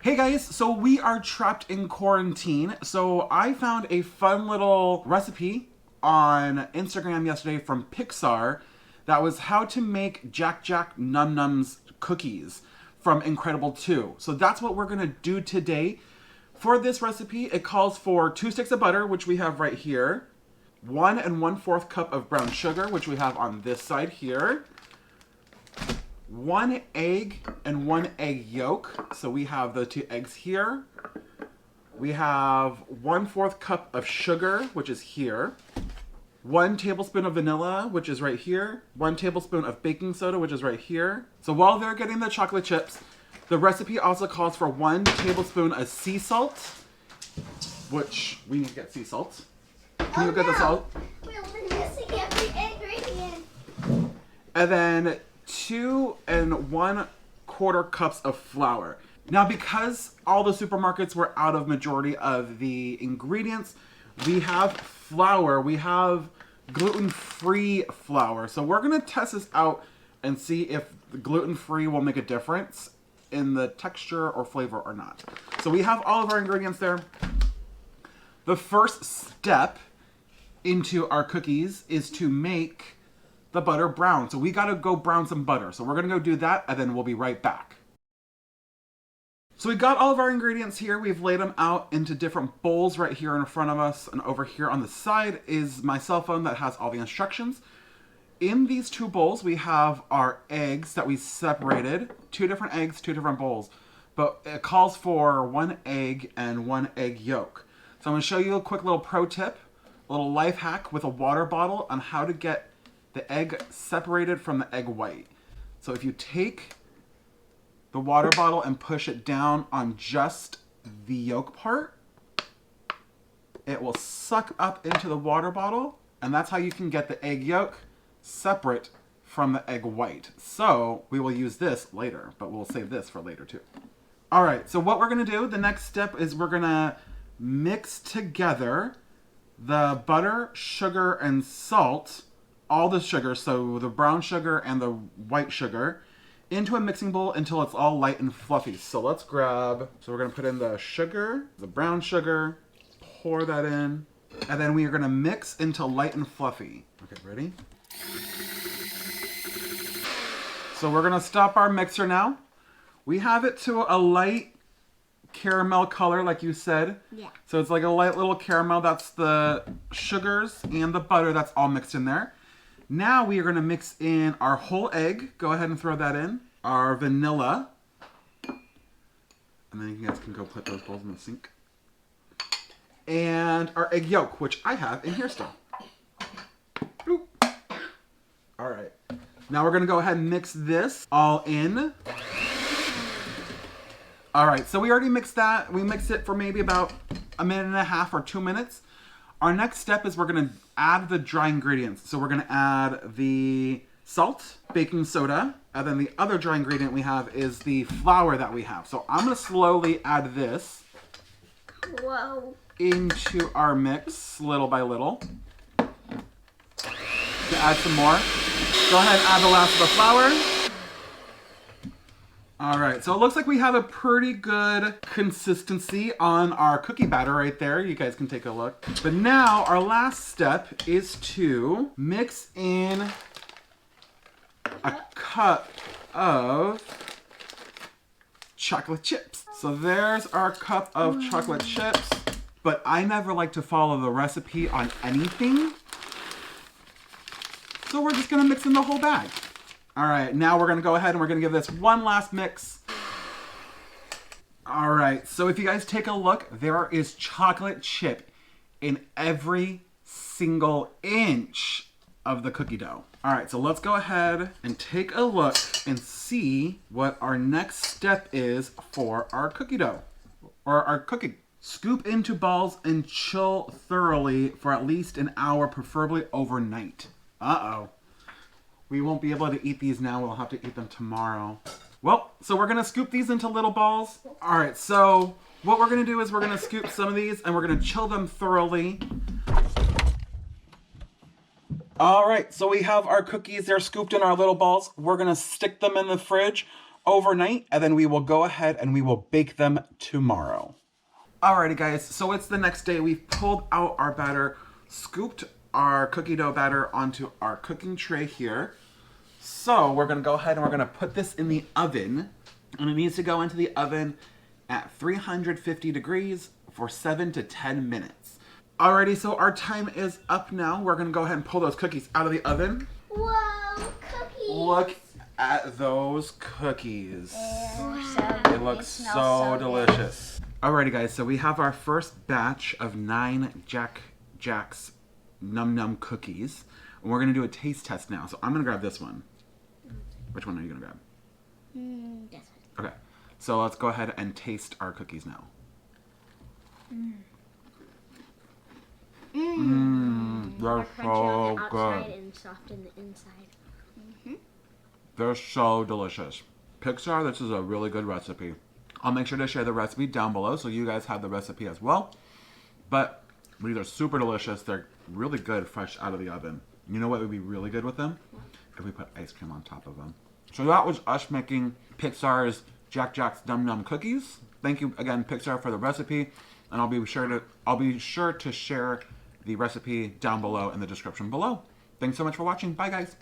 Hey guys, so we are trapped in quarantine. So I found a fun little recipe on Instagram yesterday from Pixar that was how to make Jack Jack Num Nums cookies from Incredible 2. So that's what we're gonna do today. For this recipe, it calls for 2 sticks of butter, which we have right here, 1 1/4 cup of brown sugar, which we have on this side here, 1 egg and 1 egg yolk. So we have the 2 eggs here. We have 1/4 cup of sugar, which is here. 1 tablespoon of vanilla, which is right here. 1 tablespoon of baking soda, which is right here. So while they're getting the chocolate chips, the recipe also calls for 1 tablespoon of sea salt, which we need to get sea salt. Can you get the salt? We're missing every ingredient. And then 2 1/4 cups of flour. Now, because all the supermarkets were out of majority of the ingredients, we have flour. We have gluten-free flour. So we're going to test this out and see if the gluten-free will make a difference in the texture or flavor or not. So we have all of our ingredients there. The first step into our cookies is to make the butter brown. So we gotta go brown some butter. So we're gonna go do that and then we'll be right back. So we got all of our ingredients here. We've laid them out into different bowls right here in front of us. And over here on the side is my cell phone that has all the instructions. In these 2 bowls, we have our eggs that we separated. 2 different eggs, 2 different bowls. But it calls for 1 egg and 1 egg yolk. So I'm gonna show you a quick little pro tip, a little life hack with a water bottle on how to get the egg separated from the egg white. So if you take the water bottle and push it down on just the yolk part, it will suck up into the water bottle, and that's how you can get the egg yolk separate from the egg white. So we will use this later, but we'll save this for later too. All right, so what we're gonna do, the next step is we're gonna mix together the butter, sugar, and salt, all the sugar, so the brown sugar and the white sugar, into a mixing bowl until it's all light and fluffy. So let's grab, so we're gonna put in the sugar, the brown sugar, pour that in, and then we are gonna mix until light and fluffy. Okay, ready? So we're gonna stop our mixer now. We have it to a light caramel color, like you said. Yeah. So it's like a light little caramel. That's the sugars and the butter that's all mixed in there. Now we are going to mix in our whole egg. Go ahead and throw that in. Our vanilla. And then you guys can go put those bowls in the sink. And our egg yolk, which I have in here still. Boop. All right. Now we're going to go ahead and mix this all in. All right, so we already mixed that. We mixed it for maybe about 1.5 or 2 minutes. Our next step is we're gonna add the dry ingredients. So we're gonna add the salt, baking soda, and then the other dry ingredient we have is the flour that we have. So I'm gonna slowly add this into our mix little by little. To add some more. Go ahead and add the last of the flour. All right, so it looks like we have a pretty good consistency on our cookie batter right there. You guys can take a look. But now our last step is to mix in a cup of chocolate chips. So there's our cup of chocolate chips, but I never like to follow the recipe on anything. So we're just gonna mix in the whole bag. All right, now we're gonna go ahead and we're gonna give this one last mix. All right, so if you guys take a look, there is chocolate chip in every single inch of the cookie dough. All right, so let's go ahead and take a look and see what our next step is for our cookie dough, or our cookie. Scoop into balls and chill thoroughly for at least an hour, preferably overnight. Uh-oh. We won't be able to eat these now. We'll have to eat them tomorrow. Well, so we're gonna scoop these into little balls. All right, so what we're gonna do is we're gonna scoop some of these and we're gonna chill them thoroughly. All right, so we have our cookies. They're scooped in our little balls. We're gonna stick them in the fridge overnight, and then we will go ahead and we will bake them tomorrow. Alrighty guys, so it's the next day. We've pulled out our batter, scooped our cookie dough batter onto our cooking tray here. So we're gonna go ahead and we're gonna put this in the oven, and it needs to go into the oven at 350 degrees for 7 to 10 minutes. Alrighty, so our time is up now. We're gonna go ahead and pull those cookies out of the oven. Whoa, cookies. Look at those cookies. They look smell so delicious. Alrighty guys, so we have our first batch of 9 Jack's Num Num cookies. And we're gonna do a taste test now. So I'm gonna grab this one. Which one are you gonna grab? This one. Okay, so let's go ahead and taste our cookies now. They're so good. And soft in the inside. They're so delicious. Pixar, this is a really good recipe. I'll make sure to share the recipe down below so you guys have the recipe as well. But these are super delicious. They're really good fresh out of the oven. You know what would be really good with them? If we put ice cream on top of them. So that was us making Pixar's Jack's Num Num cookies. Thank you again, Pixar, for the recipe. And I'll be sure to share the recipe down below in the description below. Thanks so much for watching. Bye guys.